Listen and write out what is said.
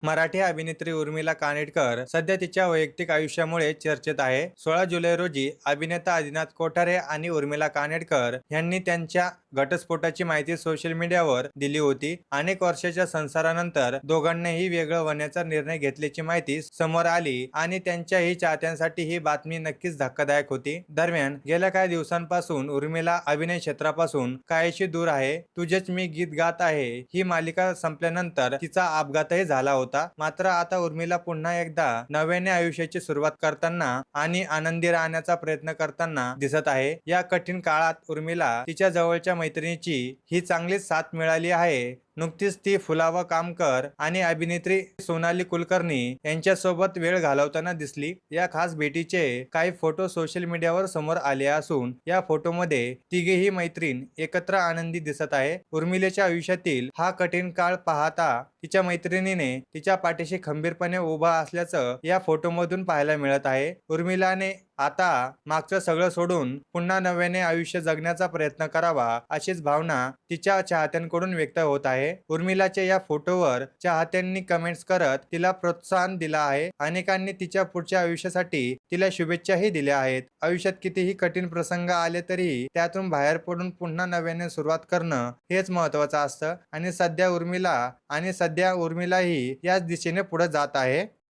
मराठी अभिनेत्री उर्मिला कानेटकर सध्या तिच्या वैयक्तिक आयुष्यामुळे चर्चेत आहे. 16 जुलै रोजी अभिनेता आदिनाथ कोठारे आणि उर्मिला कानेटकर यांनी त्यांच्या घटस्फोटाची माहिती सोशल मीडियावर दिली होती. अनेक वर्षाच्या संसारानंतर दोघांनाही वेगळं होण्याचा निर्णय घेतल्याची माहिती समोर आली आणि त्यांच्याही चाहत्यांसाठी ही बातमी नक्कीच धक्कादायक होती. दरम्यान गेल्या काही दिवसांपासून उर्मिला अभिनय क्षेत्रापासून काहीशी दूर आहे. तुझेच मी गीत गात आहे ही मालिका संपल्यानंतर तिचा अपघातही झाला होता. मात्र आता उर्मिला पुन्हा एकदा नव्याने आयुष्याची सुरुवात करताना आणि आनंदी राहण्याचा प्रयत्न करताना दिसत आहे. या कठीण काळात उर्मिला तिच्या जवळच्या मैत्रिणीची ही चांगलीच साथ मिळाली आहे. नुकतीच ती फुलावा कामकर आणि अभिनेत्री सोनाली कुलकर्णी यांच्यासोबत वेळ घालवताना दिसली. या खास भेटीचे काही फोटो सोशल मीडियावर समोर आले असून या फोटोमध्ये तिघेही मैत्रीण एकत्र आनंदी दिसत आहे. उर्मिलेच्या आयुष्यातील हा कठीण काळ पाहता तिच्या मैत्रिणीने तिच्या पाठीशी खंबीरपणे उभा असल्याचं या फोटोमधून पाहायला मिळत आहे. उर्मिलाने आता मागचं सगळं सोडून पुन्हा नव्याने आयुष्य जगण्याचा प्रयत्न करावा अशीच भावना तिच्या चाहत्यांकडून व्यक्त होत आहे. उर्मिलाच्या या फोटोवर चाहत्यांनी कमेंट्स करत तिला प्रोत्साहन दिलं आहे. अनेकांनी तिच्या पुढच्या आयुष्यासाठी तिला शुभेच्छाही दिल्या आहेत. आयुष्यात कितीही कठीण प्रसंग आले तरी त्यातून बाहेर पडून पुन्हा नव्याने सुरुवात करणं हेच महत्वाचं असतं आणि सध्या उर्मिलाही याच दिशेने पुढे जात आहे.